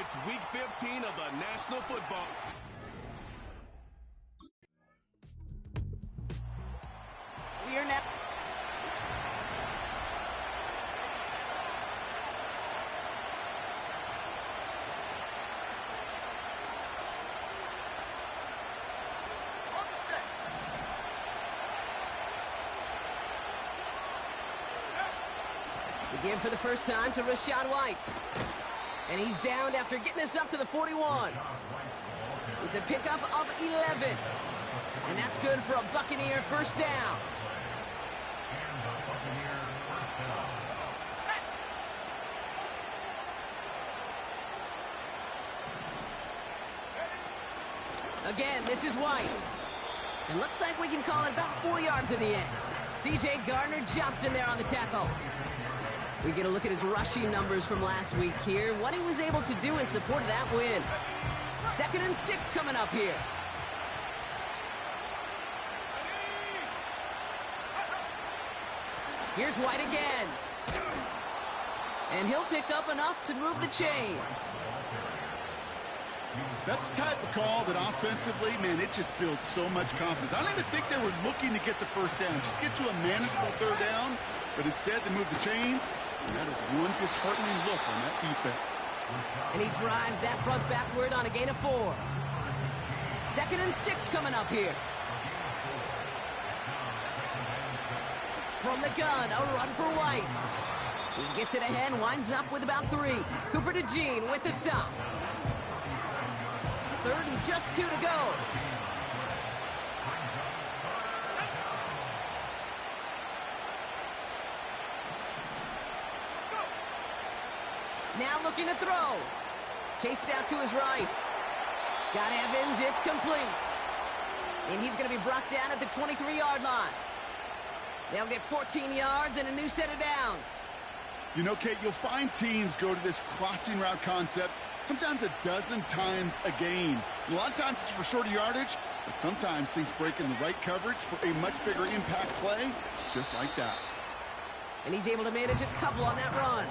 It's Week 15 of the National Football. We are now. We give for the first time to Rachaad White. And he's downed after getting this up to the 41. It's a pickup of 11. And that's good for a Buccaneer first down. Again, this is White. It looks like we can call it about 4 yards in the end. C.J. Gardner-Johnson there on the tackle. We get a look at his rushing numbers from last week here, what he was able to do in support of that win. 2nd and 6 coming up here. Here's White again. And he'll pick up enough to move the chains. That's the type of call that offensively, man, it just builds so much confidence. I don't even think they were looking to get the first down, just get to a manageable 3rd down, but instead they move the chains, and that is one disheartening look on that defense. And he drives that front backward on a gain of 4. 2nd and 6 coming up here. From the gun, a run for White. He gets it ahead, winds up with about 3. Cooper DeJean with the stop. 3rd and just 2 to go. Now looking to throw. Chased out to his right. Got Evans, it's complete. And he's going to be brought down at the 23-yard line. They'll get 14 yards and a new set of downs. You know, Kate, you'll find teams go to this crossing route concept sometimes a dozen times a game. A lot of times it's for shorter yardage, but sometimes things break in the right coverage for a much bigger impact play, just like that. And he's able to manage a couple on that run.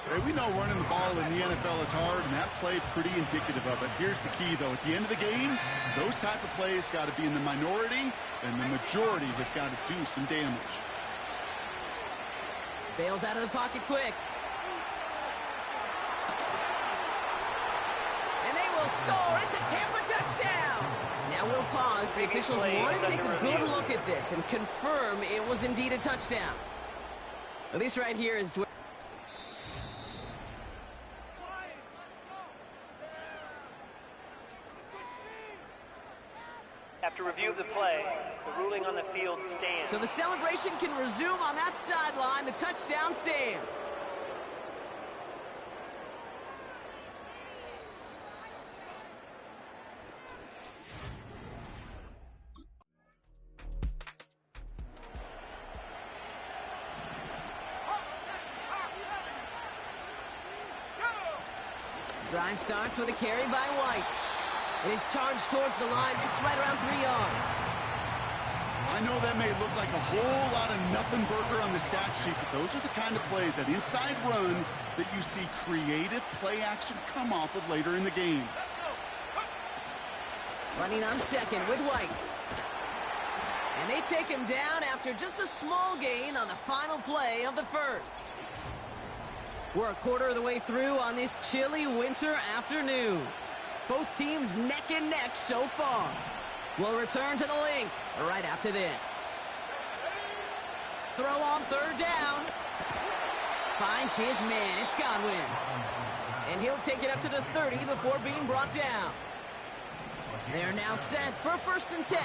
Hey, we know running the ball in the NFL is hard, and that play pretty indicative of it. Here's the key, though. At the end of the game, those type of plays got to be in the minority, and the majority have got to do some damage. Bails out of the pocket quick. And they will score. It's a Tampa touchdown. Now we'll pause. The officials want to take a good look at this and confirm it was indeed a touchdown. Well, this right here is where... After review of the play, the ruling on the field stands. So the celebration can resume on that sideline. The touchdown stands. Drive starts with a carry by White. And he's charged towards the line. It's right around 3 yards. I know that may look like a whole lot of nothing burger on the stat sheet, but those are the kind of plays, that inside run, that you see creative play action come off of later in the game. Running on 2nd with White. And they take him down after just a small gain on the final play of the 1st. We're a quarter of the way through on this chilly winter afternoon. Both teams neck and neck so far. We'll return to the link right after this. Throw on 3rd down. Finds his man. It's Godwin. And he'll take it up to the 30 before being brought down. They're now set for 1st and 10.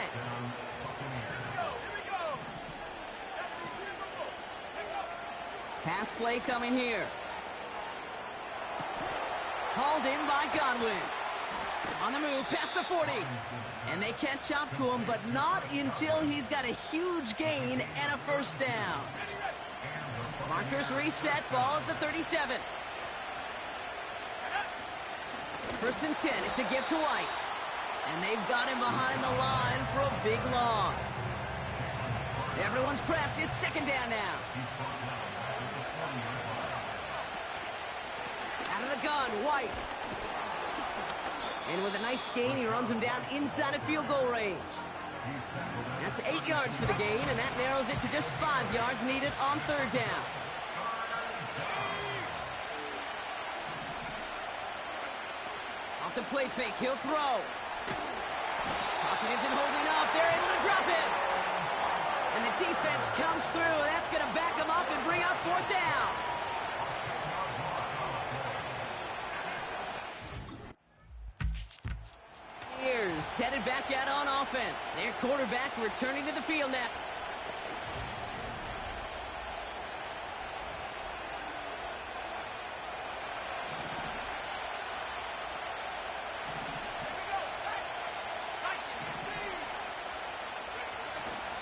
Pass play coming here. Hauled in by Godwin. On the move, past the 40. And they catch up to him, but not until he's got a huge gain and a 1st down. Markers reset, ball at the 37. 1st and 10, it's a give to White. And they've got him behind the line for a big loss. Everyone's prepped, it's 2nd down now. Out of the gun, White. And with a nice gain, he runs him down inside of field goal range. That's 8 yards for the gain, and that narrows it to just 5 yards needed on third down. Off the play fake, he'll throw. Pocket isn't holding up. They're able to drop it. And the defense comes through. That's going to back him up and bring up fourth down. Here's headed back out on offense. Their quarterback returning to the field now.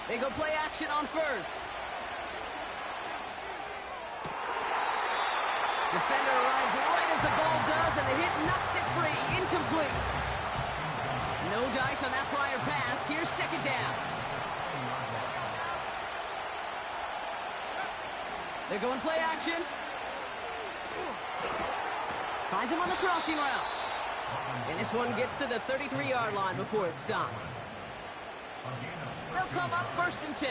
They go play action on first. Defender arrives right as the ball does, and the hit knocks it free. Incomplete. No dice on that prior pass. Here's second down. They're going play action. Finds him on the crossing route. And this one gets to the 33-yard line before it's stopped. They'll come up 1st and 10.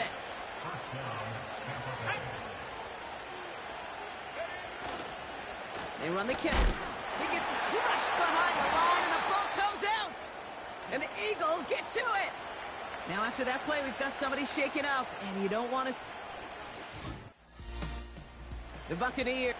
They run the kick. He gets crushed behind the line, and the ball comes out. And the Eagles get to it. Now after that play, we've got somebody shaken up, and you don't want to... The Buccaneers.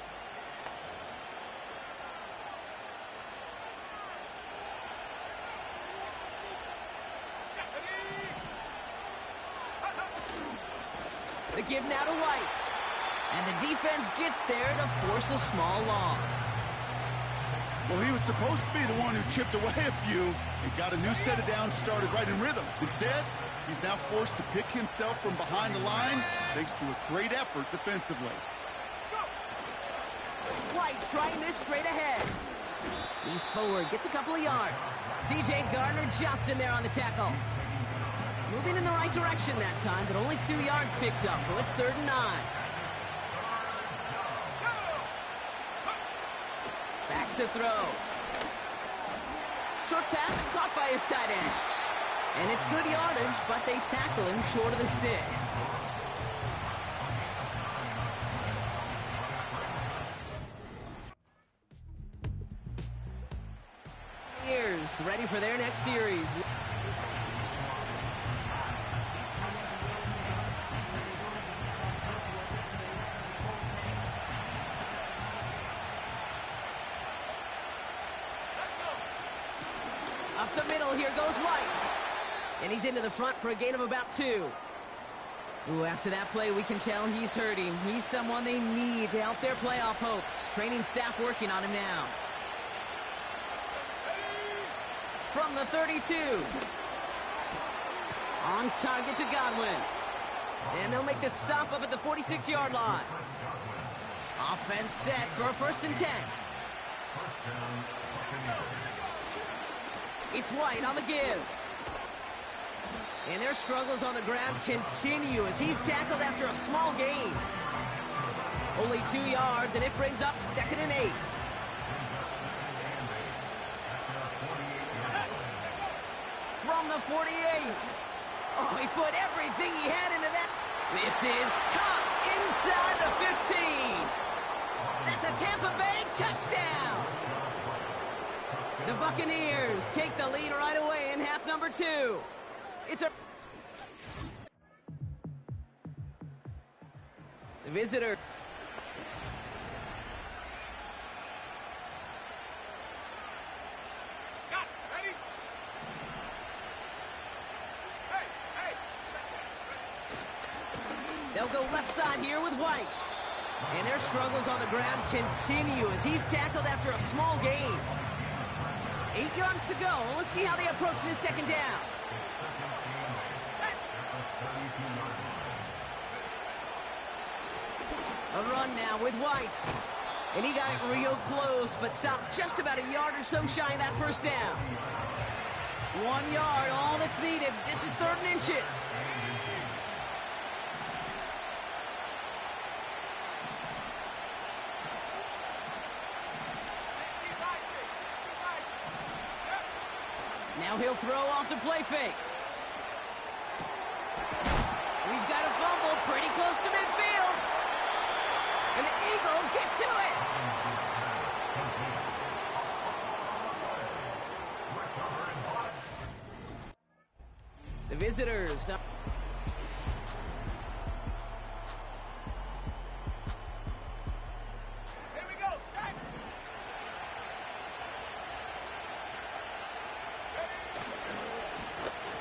The give now to White. And the defense gets there to force a small loss. Well, he was supposed to be the one who chipped away a few and got a new set of downs started right in rhythm. Instead, he's now forced to pick himself from behind the line thanks to a great effort defensively. White trying this straight ahead. He's forward, gets a couple of yards. C.J. Gardner-Johnson there on the tackle. Moving in the right direction that time, but only 2 yards picked up, so it's 3rd and 9. Back to throw. Short pass caught by his tight end. And it's good yardage, but they tackle him short of the sticks. Here's ready for their next series. Up the middle, here goes White. And he's into the front for a gain of about 2. Ooh, after that play, we can tell he's hurting. He's someone they need to help their playoff hopes. Training staff working on him now. From the 32. On target to Godwin. And they'll make the stop up at the 46-yard line. Offense set for a 1st and 10. It's White on the give. And their struggles on the ground continue as he's tackled after a small gain. Only 2 yards, and it brings up 2nd and 8. From the 48. Oh, he put everything he had into that. This is caught inside the 15. That's a Tampa Bay touchdown. The Buccaneers take the lead right away in half number 2. It's a... The visitor. Ready? Hey! They'll go left side here with White. And their struggles on the ground continue as he's tackled after a small gain. 8 yards to go. Let's see how they approach this 2nd down. A run now with White. And he got it real close, but stopped just about a yard or so shy of that 1st down. 1 yard, all that's needed. This is 3rd and inches. Now he'll throw off the play fake. We've got a fumble pretty close to midfield. And the Eagles get to it. The visitors. Here we go, set.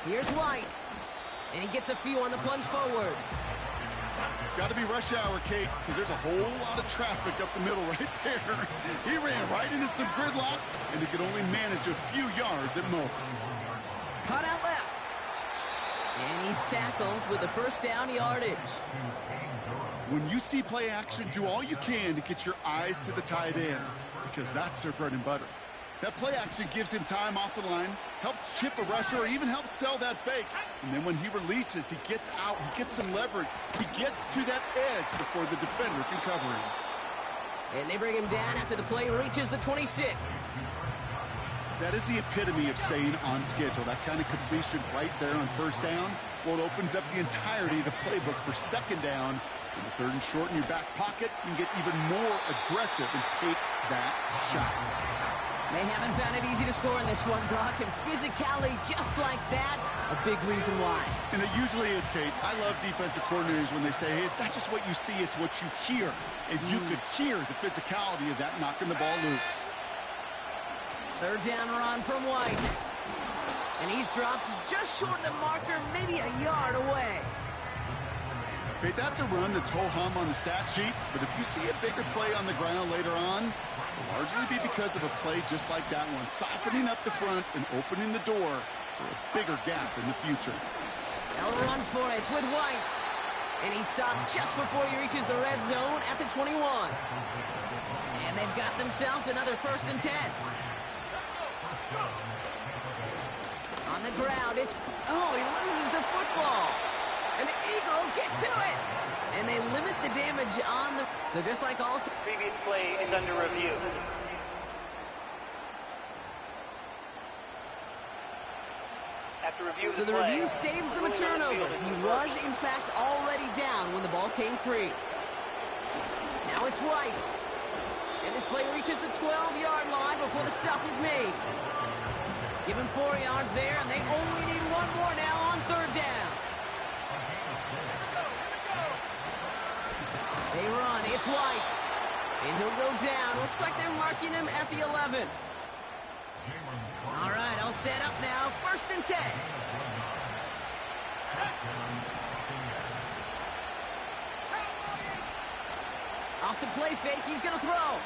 Here's White. And he gets a few on the plunge forward. Got to be rush hour, Kate, because there's a whole lot of traffic up the middle right there. He ran right into some gridlock, and he could only manage a few yards at most. Cut out left. And he's tackled with the first down yardage. When you see play action, do all you can to get your eyes to the tight end, because that's their bread and butter. That play action gives him time off the line, helps chip a rusher, or even helps sell that fake. And then when he releases, he gets out, he gets some leverage. He gets to that edge before the defender can cover him. And they bring him down after the play reaches the 26. That is the epitome of staying on schedule. That kind of completion right there on first down. Well, it opens up the entirety of the playbook for second down. In the third and short in your back pocket, you can get even more aggressive and take that shot. They haven't found it easy to score in this one, Brock, and physicality just like that, a big reason why. And it usually is, Kate. I love defensive coordinators when they say, hey, it's not just what you see, it's what you hear. And you could hear the physicality of that knocking the ball loose. Third down run from White. And he's dropped just short of the marker, maybe a yard away. Kate, that's a run that's ho-hum on the stat sheet, but if you see a bigger play on the ground later on, it'll largely be because of a play just like that one, softening up the front and opening the door for a bigger gap in the future. They'll run for it with White. And he stopped just before he reaches the red zone at the 21. And they've got themselves another 1st and 10. On the ground, it's... Oh, he loses the football. And the Eagles get to it. And they limit the damage on the... So just like all... Previous play is under review. After review of So the play, review saves them a ruling on the turnover. field is He reversed. was, in fact, already down when the ball came free. Now it's White. And this play reaches the 12-yard line before the stop is made. Give him 4 yards there, and they only need one more now on third down. They run. It's White. And he'll go down. Looks like they're marking him at the 11. All right, I'll set up now. 1st and 10. Off the play fake, he's going to throw.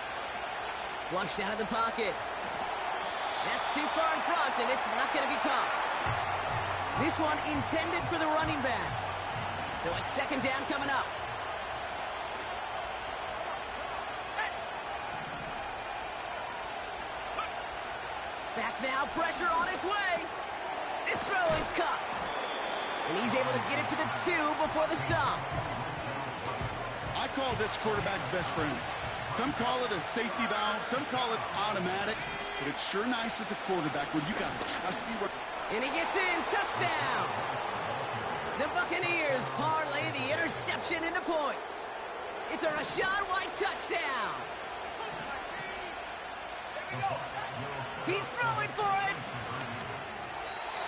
Flushed out of the pocket. That's too far in front, and it's not going to be caught. This one intended for the running back. So it's 2nd down coming up. Back now, pressure on its way. This throw is caught. And he's able to get it to the 2 before the stop. I call this quarterback's best friend. Some call it a safety valve, some call it automatic, but it's sure nice as a quarterback when you got a trusty... And he gets in, touchdown. The Buccaneers parlay the interception into points. It's a Rachaad White touchdown. He's throwing for it.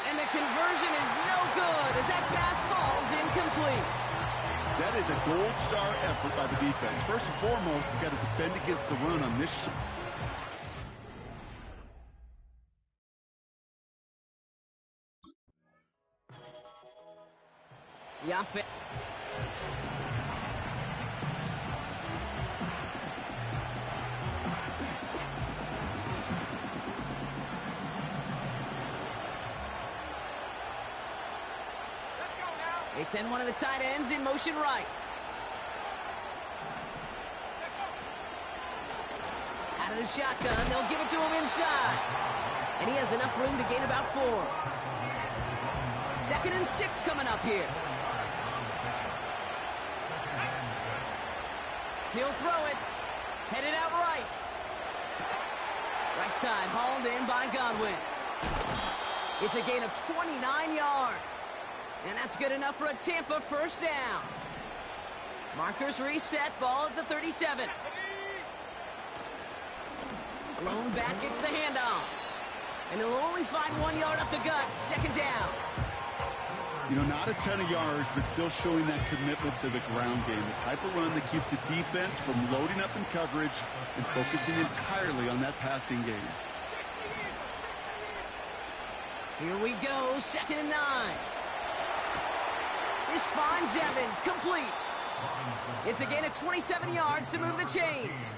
And the conversion is no good as that pass falls incomplete. That is a gold star effort by the defense. First and foremost, you got to defend against the run on this shot. Yeah. They send one of the tight ends in motion right. Out of the shotgun, they'll give it to him inside. And he has enough room to gain about 4. 2nd and 6 coming up here. He'll throw it. Headed out right. Right side, hauled in by Godwin. It's a gain of 29 yards. And that's good enough for a Tampa first down. Markers reset, ball at the 37. Blown back gets the handoff. And he'll only find 1 yard up the gut, second down. You know, not a ton of yards, but still showing that commitment to the ground game. The type of run that keeps the defense from loading up in coverage and focusing entirely on that passing game. Here we go, 2nd and 9. This finds Evans, complete. It's a gain of 27 yards to move the chains.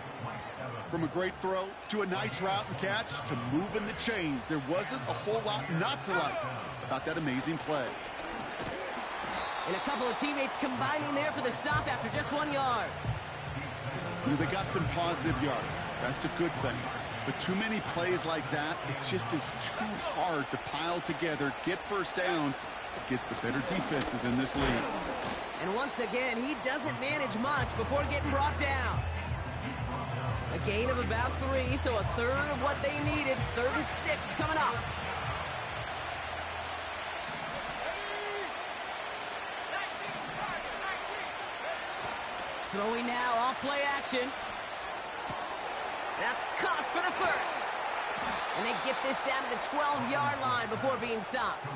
From a great throw to a nice route and catch to moving the chains, there wasn't a whole lot not to like about that amazing play. And a couple of teammates combining there for the stop after just 1 yard. You know, they got some positive yards. That's a good thing. But too many plays like that, it just is too hard to pile together, get first downs against the better defenses in this league. And once again, he doesn't manage much before getting brought down. A gain of about 3, so a third of what they needed. 3rd and 6 coming up. Throwing now, off play action. That's caught for the first. And they get this down to the 12-yard line before being stopped.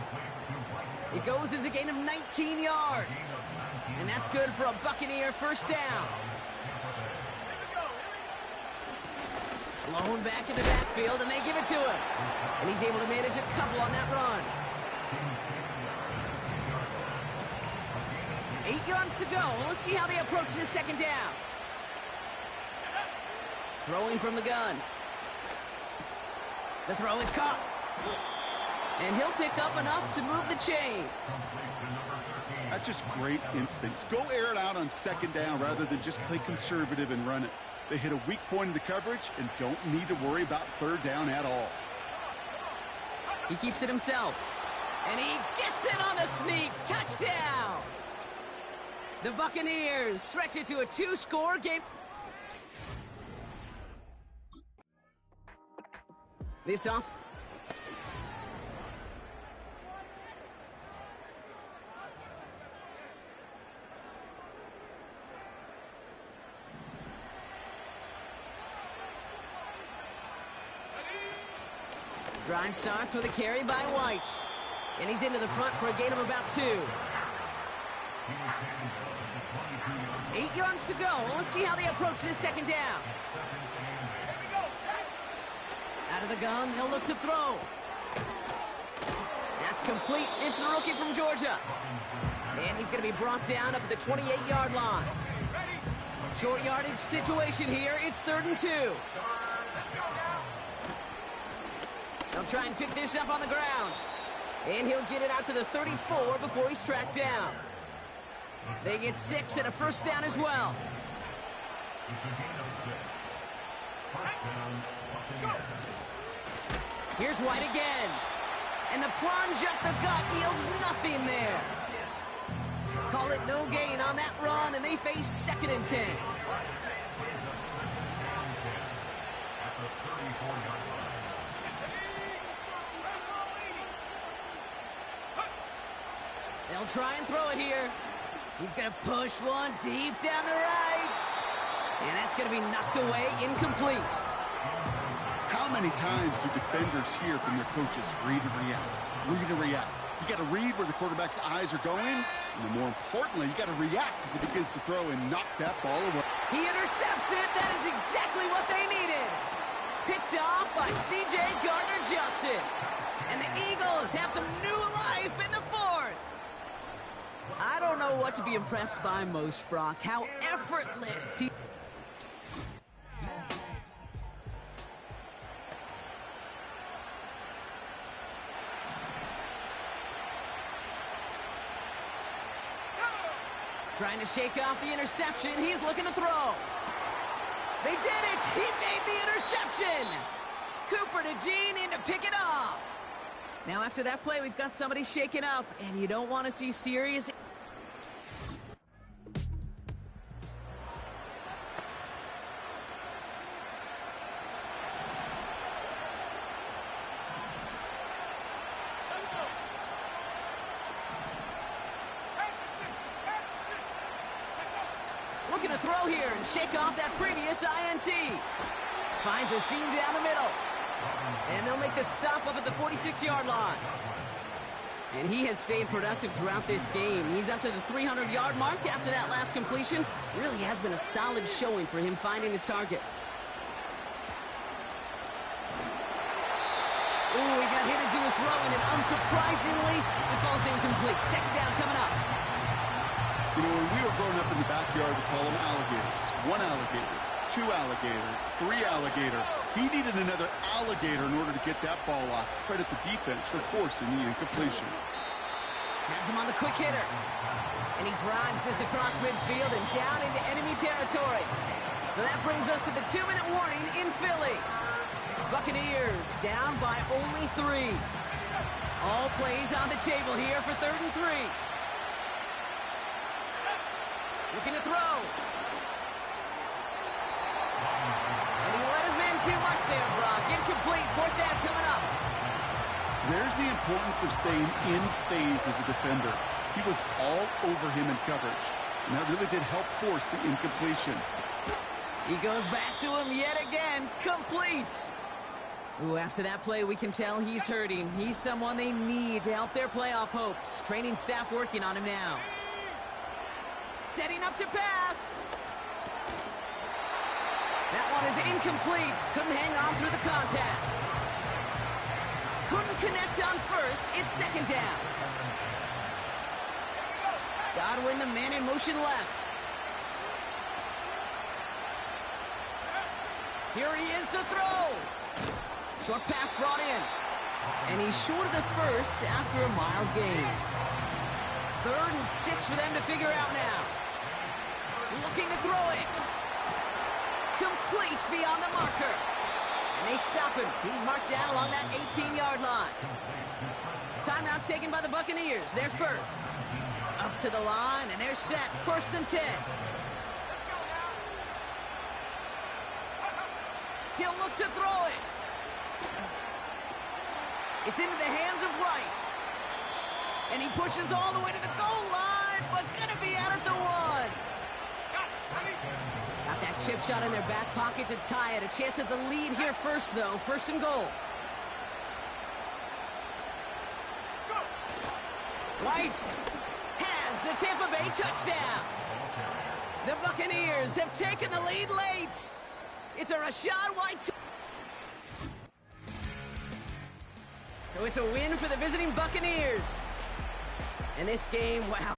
It goes as a gain of 19 yards. And that's good for a Buccaneer first down. Blown back in the backfield, and they give it to him. And he's able to manage a couple on that run. 8 yards to go. Let's see how they approach this second down. Throwing from the gun. The throw is caught. And he'll pick up enough to move the chains. That's just great instincts. Go air it out on second down rather than just play conservative and run it. They hit a weak point in the coverage and don't need to worry about third down at all. He keeps it himself. And he gets it on the sneak. Touchdown! The Buccaneers stretch it to a 2-score game. This off. Drive starts with a carry by White. And he's into the front for a gain of about 2. 8 yards to go. Let's see how they approach this second down. Out of the gun, they'll look to throw. That's complete. It's the rookie from Georgia. And he's going to be brought down up at the 28-yard line. Short yardage situation here. It's 3rd and 2. They'll try and pick this up on the ground. And he'll get it out to the 34 before he's tracked down. They get 6 and a first down as well. Here's White again. And the plunge up the gut yields nothing there. Call it no gain on that run, and they face 2nd and 10. They'll try and throw it here. He's going to push one deep down the right. And that's going to be knocked away, incomplete. How many times do defenders hear from their coaches, read and react, read and react? You got to read where the quarterback's eyes are going, and more importantly, you got to react as he begins to throw and knock that ball away. He intercepts it. That is exactly what they needed. Picked off by C.J. Gardner-Johnson. And the Eagles have some new life in the 4th. I don't know what to be impressed by most, Brock. How effortless he... Trying to shake off the interception. He's looking to throw. They did it. He made the interception. Cooper to Gene in to pick it off. Now after that play, we've got somebody shaken up, and you don't want to see serious... looking to throw here and shake off that previous INT. Finds a seam down the middle. And they'll make the stop up at the 46-yard line. And he has stayed productive throughout this game. He's up to the 300-yard mark after that last completion. Really has been a solid showing for him finding his targets. Ooh, he got hit as he was throwing, and unsurprisingly, it falls incomplete. Second down coming up. You know, when we were growing up in the backyard, we call them alligators. One alligator, two alligator, three alligator. He needed another alligator in order to get that ball off. Credit the defense for forcing the incompletion. Has him on the quick hitter. And he drives this across midfield and down into enemy territory. So that brings us to the 2-minute warning in Philly. Buccaneers down by only 3. All plays on the table here for 3rd and 3. Looking to throw. And he let his man too much there, Brock. Incomplete. 4th down coming up. There's the importance of staying in phase as a defender. He was all over him in coverage, and that really did help force the incompletion. He goes back to him yet again. Complete. Ooh, after that play, we can tell he's hurting. He's someone they need to help their playoff hopes. Training staff working on him now. Setting up to pass. That one is incomplete. Couldn't hang on through the contact. Couldn't connect on first. It's 2nd down. Godwin, the man in motion left. Here he is to throw. Short pass brought in. And he's short of the first after a mile gain. 3rd and 6 for them to figure out now. Looking to throw it. Complete beyond the marker. And they stop him. He's marked down along that 18-yard line. Timeout taken by the Buccaneers. They're first. Up to the line, and they're set. 1st and 10. He'll look to throw it. It's into the hands of Wright. And he pushes all the way to the goal line, but gonna be out at the 1. Got that chip shot in their back pocket to tie it. A chance at the lead here first, though. 1st and goal. White has the Tampa Bay touchdown. The Buccaneers have taken the lead late. It's a Rachaad White. So it's a win for the visiting Buccaneers. And this game, wow.